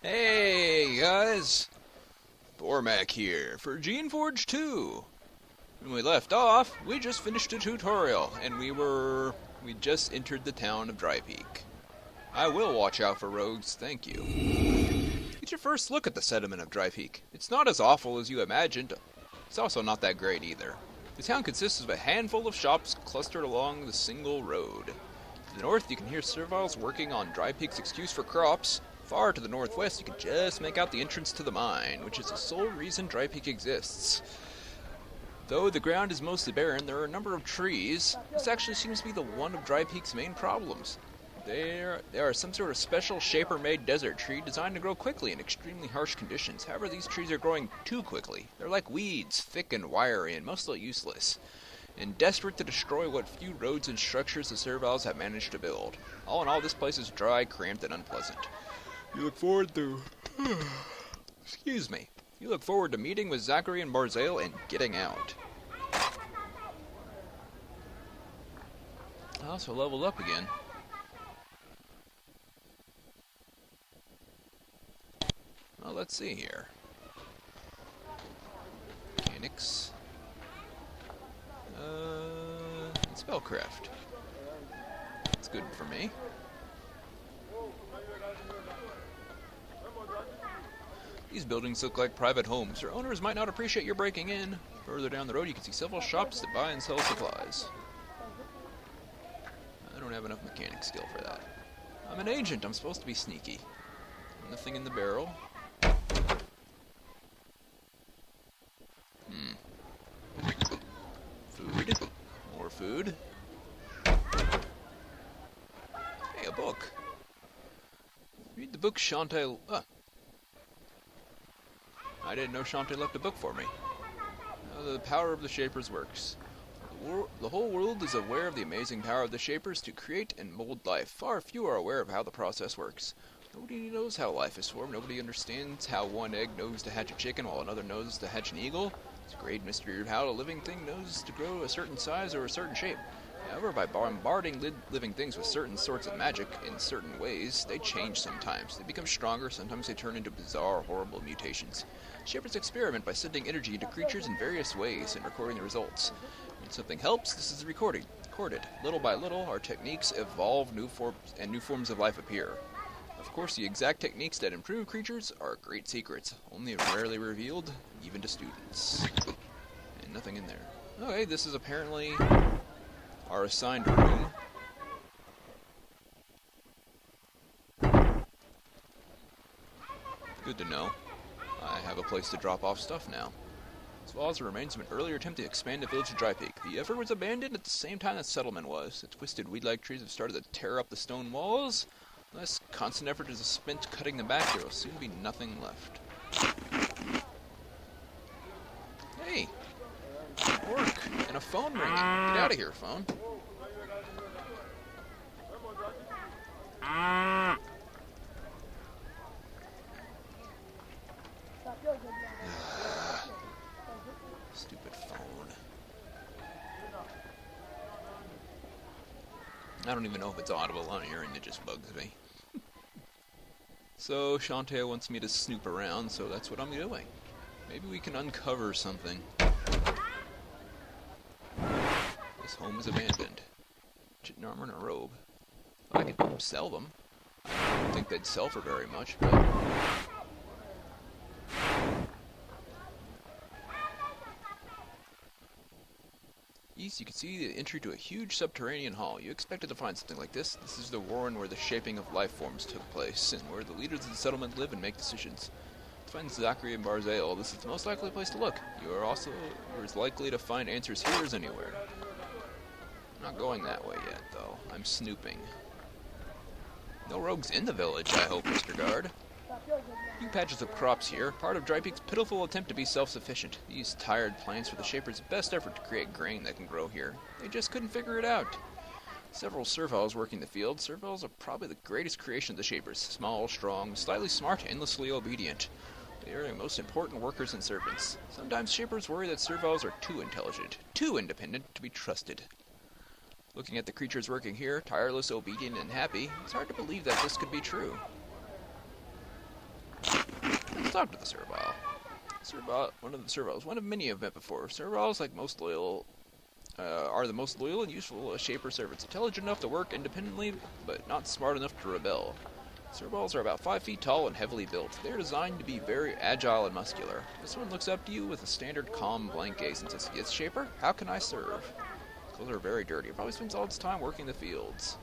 Hey guys, Bormac here for Geneforge 2. When we left off, we just finished a tutorial and we just entered the town of Dry Peak. I will watch out for rogues, thank you. Get your first look at the sediment of Dry Peak. It's not as awful as you imagined. It's also not that great either. The town consists of a handful of shops clustered along the single road. To the north, you can hear serviles working on Dry Peak's excuse for crops. Far to the northwest, you can just make out the entrance to the mine, which is the sole reason Dry Peak exists. Though the ground is mostly barren, there are a number of trees. This actually seems to be the one of Dry Peak's main problems. They are some sort of special shaper-made desert tree designed to grow quickly in extremely harsh conditions. However, these trees are growing too quickly. They're like weeds, thick and wiry, and mostly useless, and desperate to destroy what few roads and structures the serviles have managed to build. All in all, this place is dry, cramped, and unpleasant. You look forward to... Excuse me. You look forward to meeting with Zachary and Barzale and getting out. I also leveled up again. Well, let's see here. Mechanics. And spellcraft. That's good for me. These buildings look like private homes. Their owners might not appreciate your breaking in. Further down the road, you can see several shops that buy and sell supplies. I don't have enough mechanic skill for that. I'm an agent. I'm supposed to be sneaky. Nothing in the barrel. Food. More food. Hey, a book. Read the book Shantae... I didn't know Shantae left a book for me. The power of the Shapers works. The whole world is aware of the amazing power of the Shapers to create and mold life. Far few are aware of how the process works. Nobody knows how life is formed. Nobody understands how one egg knows to hatch a chicken while another knows to hatch an eagle. It's a great mystery of how a living thing knows to grow a certain size or a certain shape. However, by bombarding living things with certain sorts of magic in certain ways, they change sometimes. They become stronger, sometimes they turn into bizarre, horrible mutations. Shepherds experiment by sending energy into creatures in various ways and recording the results. When something helps, this is recorded. Little by little, our techniques evolve, new forms of life appear. Of course, the exact techniques that improve creatures are great secrets, only rarely revealed, even to students. And nothing in there. Okay, this is apparently our assigned room. Good to know. I have a place to drop off stuff now. As well as the remains of an earlier attempt to expand the village of Dry Peak. The effort was abandoned at the same time the settlement was. The twisted weed-like trees have started to tear up the stone walls. Unless constant effort is spent cutting them back, there will soon be nothing left. Hey! Work! And a phone ringing. Get out of here, phone. Stupid phone. I don't even know if it's audible on your end, it just bugs me. So, Shantae wants me to snoop around, so that's what I'm doing. Maybe we can uncover something. This home is abandoned. Chitin armor and a robe. I could sell them. I don't think they'd sell for very much, but... East, you can see the entry to a huge subterranean hall. You expected to find something like this. This is the warren where the shaping of life forms took place, and where the leaders of the settlement live and make decisions. To find Zachary and Barzale, this is the most likely place to look. You are also as likely to find answers here as anywhere. I'm not going that way yet, though. I'm snooping. No rogues in the village, I hope, Mr. Guard. Few patches of crops here, part of Dry Peak's pitiful attempt to be self-sufficient. These tired plants were the Shapers' best effort to create grain that can grow here. They just couldn't figure it out. Several serviles working the field. Serviles are probably the greatest creation of the Shapers. Small, strong, slightly smart, endlessly obedient. They are the most important workers and servants. Sometimes Shapers worry that serviles are too intelligent, too independent to be trusted. Looking at the creatures working here, tireless, obedient, and happy, it's hard to believe that this could be true. talk to the servile. One of the serviles, one of many I've met before. Serviles, like most loyal, are the most loyal and useful shaper servants. Intelligent enough to work independently, but not smart enough to rebel. Serviles are about 5 feet tall and heavily built. They are designed to be very agile and muscular. This one looks up to you with a standard calm blank gaze and says, "Yes, shaper? How can I serve?" His clothes are very dirty. He probably spends all his time working the fields.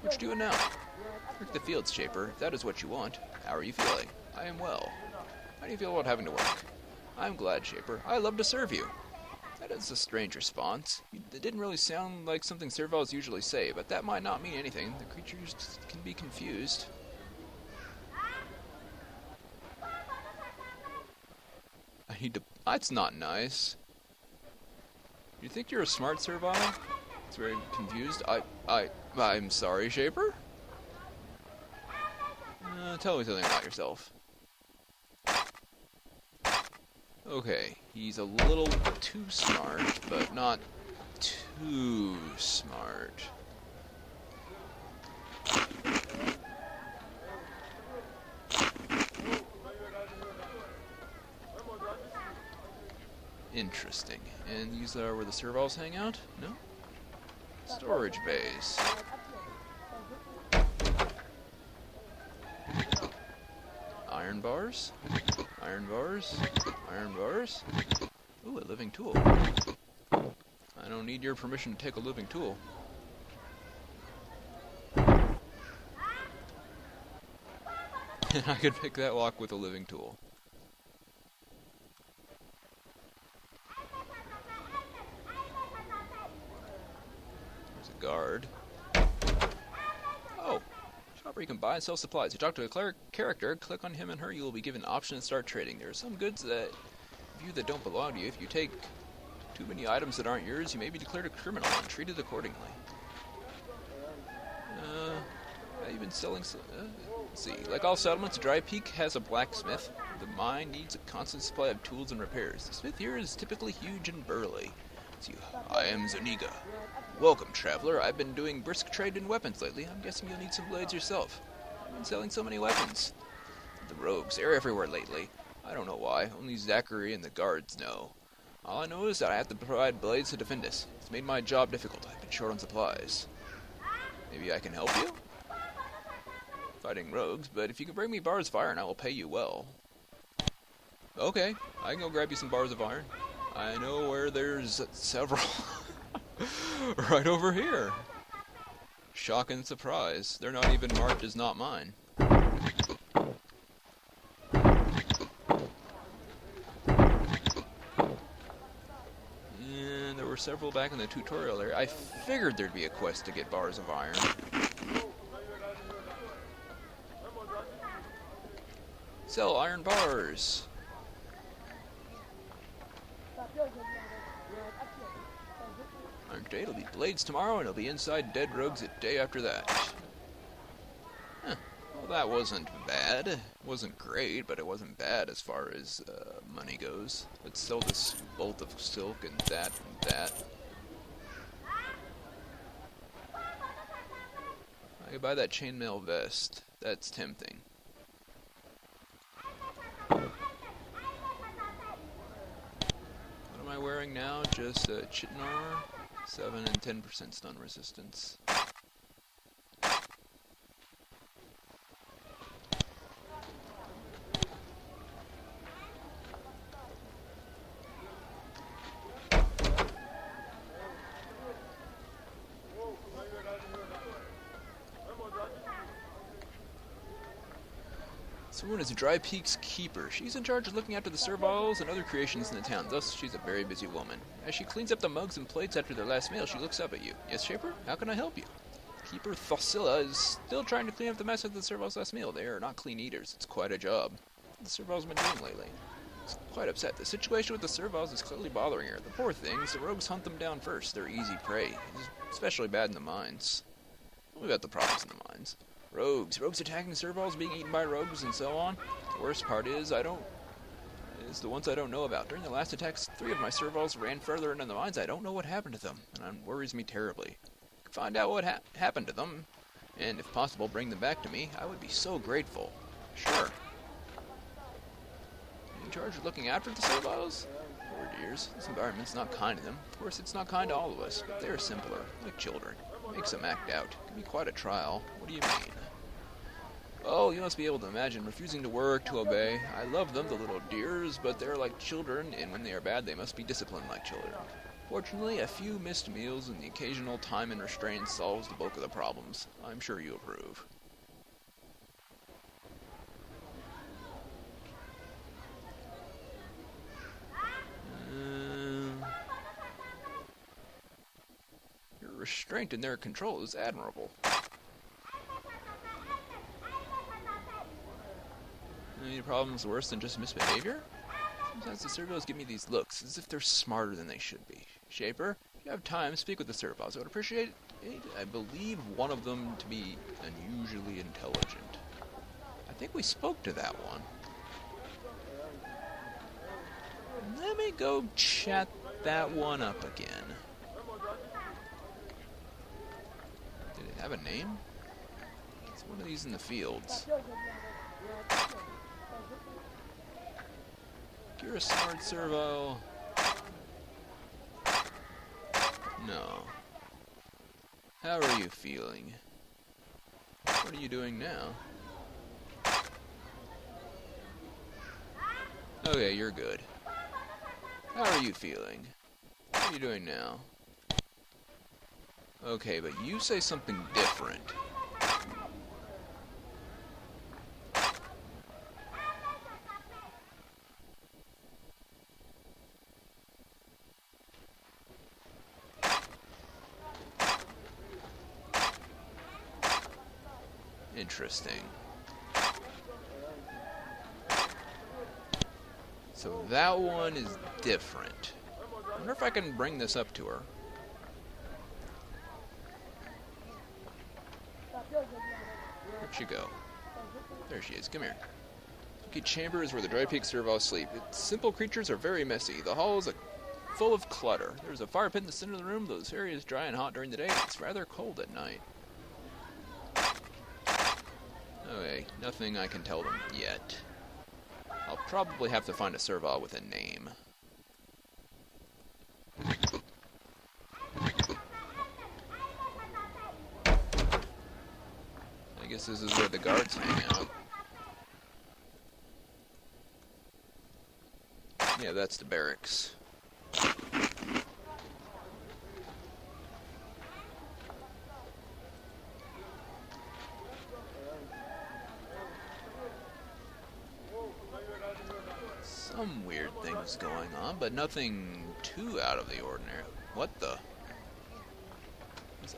What you doing now? Work the fields, shaper, if that is what you want. How are you feeling? I am well. How do you feel about having to work? I'm glad, shaper. I love to serve you. That is a strange response. It didn't really sound like something serviles usually say, but that might not mean anything. The creatures can be confused. That's not nice. You think you're a smart servile? It's very confused. I'm sorry, shaper? Tell me something about yourself. Okay, he's a little too smart, but not too smart. Interesting. And these are where the serviles hang out? No? Storage base. Iron bars? Iron bars? Iron bars? Ooh, a living tool. I don't need your permission to take a living tool. And I could pick that lock with a living tool. There's a guard. Oh! Shopper, you can buy and sell supplies. You talk to a character, click on him and her, you will be given an option to start trading. There are some goods that don't belong to you. If you take too many items that aren't yours, you may be declared a criminal and treated accordingly. You've been selling... let's see. Like all settlements, Dry Peak has a blacksmith. The mine needs a constant supply of tools and repairs. The smith here is typically huge and burly. Let's see. I am Zuniga. Welcome, traveler. I've been doing brisk trade in weapons lately. I'm guessing you'll need some blades yourself. I've been selling so many weapons. The rogues, they're everywhere lately. I don't know why. Only Zachary and the guards know. All I know is that I have to provide blades to defend us. It's made my job difficult. I've been short on supplies. Maybe I can help you? Fighting rogues, but if you can bring me bars of iron, I will pay you well. Okay, I can go grab you some bars of iron. I know where there's several. Right over here. Shock and surprise. They're not even marked as not mine. And there were several back in the tutorial area. I figured there'd be a quest to get bars of iron. Sell iron bars. Iron today, it'll be blades tomorrow, and it'll be inside dead rogues the day after that. Huh. Well, that wasn't bad. It wasn't great, but it wasn't bad as far as money goes. Let's sell this bolt of silk and that and that. I could buy that chainmail vest. That's tempting. What am I wearing now? Just chitin armor, 7 and 10% stun resistance. This woman is Dry Peak's keeper. She's in charge of looking after the serviles and other creations in the town. Thus, she's a very busy woman. As she cleans up the mugs and plates after their last meal, she looks up at you. Yes, Shaper? How can I help you? Keeper Thosilla is still trying to clean up the mess of the serviles' last meal. They are not clean eaters. It's quite a job. What the serviles been doing lately? She's quite upset. The situation with the serviles is clearly bothering her. The poor things, the rogues hunt them down first. They're easy prey. It's especially bad in the mines. Tell me about the problems in the mines. Rogues attacking serviles, being eaten by rogues, and so on. The worst part is the ones I don't know about. During the last attacks, 3 of my serviles ran further into the mines. I don't know what happened to them, and it worries me terribly. Find out what happened to them, and if possible, bring them back to me. I would be so grateful. Sure. In charge of looking after the serviles? Poor dears. This environment's not kind to them. Of course, it's not kind to all of us, but they're simpler, like children. Makes them act out. Can be quite a trial. What do you mean? Oh, you must be able to imagine refusing to work, to obey. I love them, the little dears, but they're like children, and when they are bad, they must be disciplined like children. Fortunately, a few missed meals and the occasional time and restraint solves the bulk of the problems. I'm sure you approve. Your restraint in their control is admirable. Any problems worse than just misbehavior? Sometimes the serviles give me these looks, as if they're smarter than they should be. Shaper, if you have time, speak with the serviles. I would appreciate it. I believe one of them to be unusually intelligent. I think we spoke to that one. Let me go chat that one up again. Did it have a name? It's one of these in the fields. You're a smart servile. No. How are you feeling? What are you doing now? Okay, you're good. How are you feeling? What are you doing now? Okay, but you say something different. Interesting. So that one is different. I wonder if I can bring this up to her. Where'd she go? There she is. Come here. The chamber is where the Dry Peak serviles sleep. Its simple creatures are very messy. The hall is full of clutter. There's a fire pit in the center of the room, though this area is dry and hot during the day. It's rather cold at night. Okay, nothing I can tell them yet. I'll probably have to find a servile with a name. I guess this is where the guards hang out. Yeah, that's the barracks. Some weird things going on, but nothing too out of the ordinary. What the?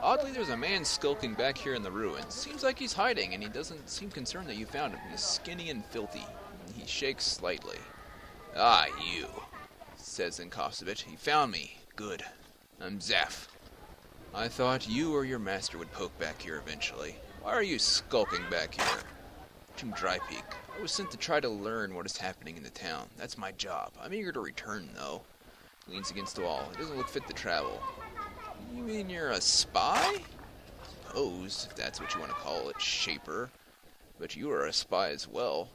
Oddly, there's a man skulking back here in the ruins. Seems like he's hiding, and he doesn't seem concerned that you found him. He's skinny and filthy. He shakes slightly. Ah, you, says and coughs a bit. He found me. Good. I'm Zeph. I thought you or your master would poke back here eventually. Why are you skulking back here? To Dry Peak. I was sent to try to learn what is happening in the town. That's my job. I'm eager to return, though. Leans against the wall. It doesn't look fit to travel. You mean you're a spy? Suppose, if that's what you want to call it, Shaper. But you are a spy as well.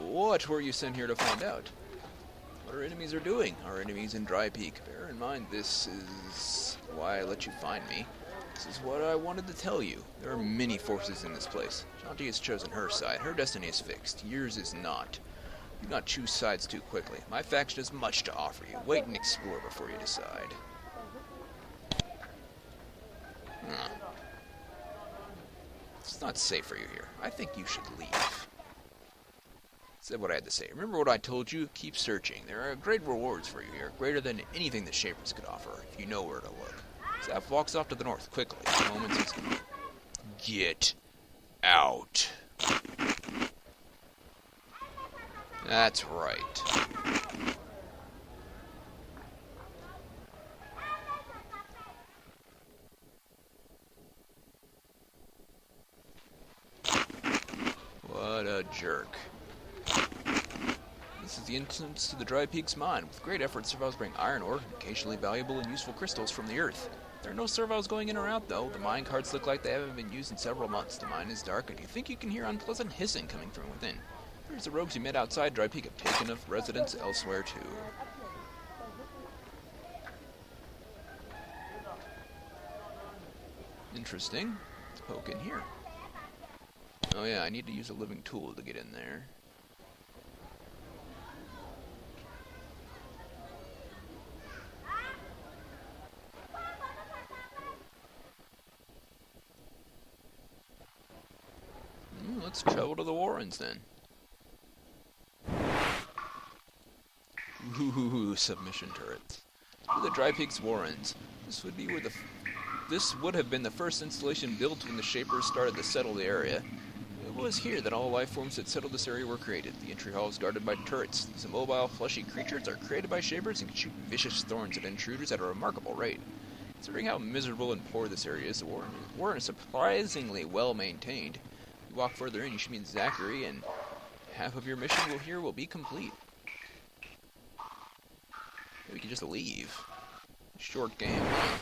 What were you sent here to find out? What our enemies are doing? Our enemies in Dry Peak. Bear in mind, this is why I let you find me. This is what I wanted to tell you. There are many forces in this place. Shanti has chosen her side. Her destiny is fixed. Yours is not. Do not choose sides too quickly. My faction has much to offer you. Wait and explore before you decide. It's not safe for you here. I think you should leave. Said what I had to say. Remember what I told you? Keep searching. There are great rewards for you here. Greater than anything the Shapers could offer, if you know where to look. Zeph walks off to the north quickly. The moment he's... Get out. That's right. What a jerk. This is the entrance to the Dry Peaks mine. With great effort, serviles bring iron ore, occasionally valuable and useful crystals from the earth. There are no servos going in or out, though. The mine carts look like they haven't been used in several months. The mine is dark, and you think you can hear unpleasant hissing coming from within. Here's the rogues you met outside Dry Peak have taken up residence elsewhere, too. Interesting. Let's poke in here. Oh yeah, I need to use a living tool to get in there. Let's travel to the Warrens then. Ooh, submission turrets. To the Dry Peaks Warrens. This would have been the first installation built when the Shapers started to settle the area. It was here that all life forms that settled this area were created. The entry hall is guarded by turrets. These immobile, fleshy creatures are created by Shapers and can shoot vicious thorns at intruders at a remarkable rate. Considering how miserable and poor this area is, the Warren is surprisingly well maintained. If you walk further in, you should meet Zachary, and half of your mission will be complete. Maybe we can just leave. Short game, huh?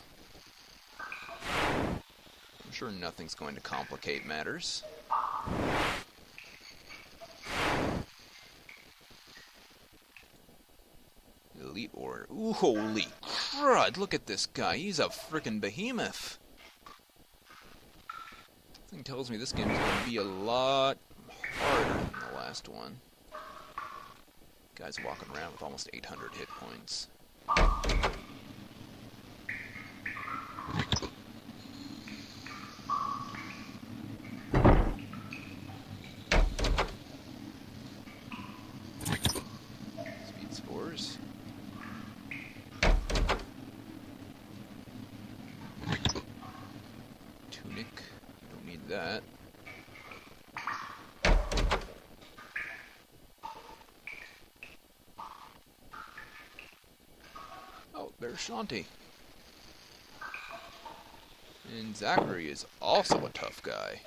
I'm sure nothing's going to complicate matters. Elite Order. Ooh, holy crud, look at this guy. He's a frickin' behemoth. Something tells me this game is going to be a lot harder than the last one. Guy's walking around with almost 800 hit points. Speed spores. Tunic. Don't need that. Oh, there's Shanti. And Zachary is also a tough guy.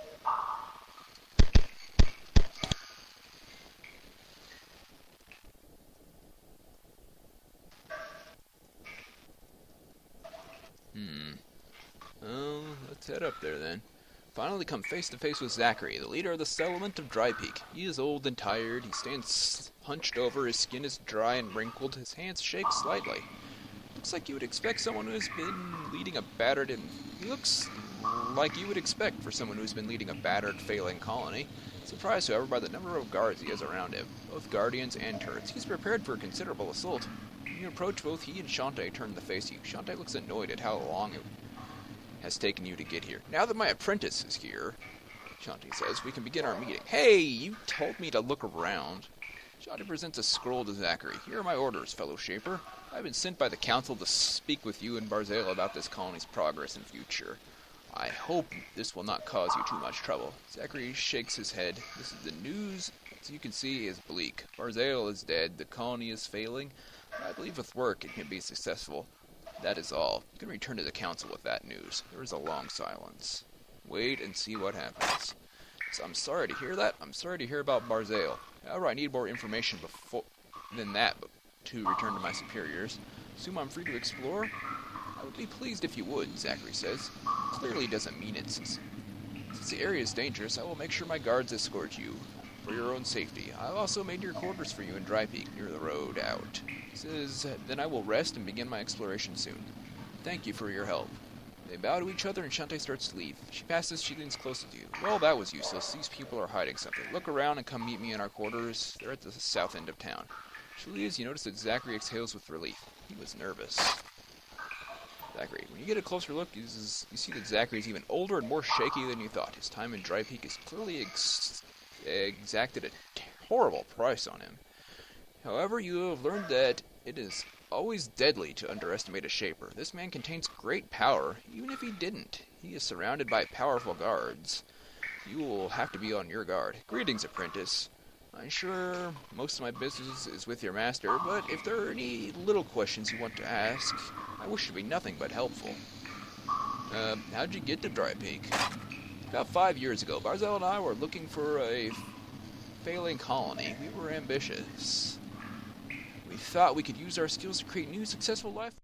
Oh, let's head up there then. Finally come face to face with Zachary, the leader of the settlement of Dry Peak. He is old and tired. He stands hunched over. His skin is dry and wrinkled. His hands shake slightly. Looks like you would expect someone who has been leading a battered and... He looks like you would expect for someone who's been leading a battered, failing colony. Surprised, however, by the number of guards he has around him, both guardians and turrets. He's prepared for a considerable assault. When you approach, both he and Shantae turn to face you. Shantae looks annoyed at how long it has taken you to get here. Now that my apprentice is here, Shantae says, we can begin our meeting. Hey, you told me to look around. Shantae presents a scroll to Zachary. Here are my orders, fellow Shaper. I've been sent by the council to speak with you and Barzale about this colony's progress and future. I hope this will not cause you too much trouble. Zachary shakes his head. This is the news, as you can see, is bleak. Barzale is dead. The colony is failing. I believe with work it can be successful. That is all. You can return to the council with that news. There is a long silence. Wait and see what happens. So I'm sorry to hear that. I'm sorry to hear about Barzale. However, I need more information than that to return to my superiors. Assume I'm free to explore? I would be pleased if you would, Zachary says. Clearly doesn't mean it. Since the area is dangerous, I will make sure my guards escort you. For your own safety. I've also made your quarters for you in Dry Peak, near the road out. He says, then I will rest and begin my exploration soon. Thank you for your help. They bow to each other and Shantae starts to leave. She passes, she leans closer to you. Well, that was useless. These people are hiding something. Look around and come meet me in our quarters. They're at the south end of town. She leaves, you notice that Zachary exhales with relief. He was nervous. Zachary. When you get a closer look, you see that Zachary is even older and more shaky than you thought. His time in Dry Peak is clearly exacted a horrible price on him. However, you have learned that it is always deadly to underestimate a Shaper. This man contains great power, even if he didn't. He is surrounded by powerful guards. You will have to be on your guard. Greetings, apprentice. I'm sure most of my business is with your master, but if there are any little questions you want to ask, I wish to be nothing but helpful. How'd you get to Dry Peak? About 5 years ago, Barzal and I were looking for a failing colony. We were ambitious. We thought we could use our skills to create new successful life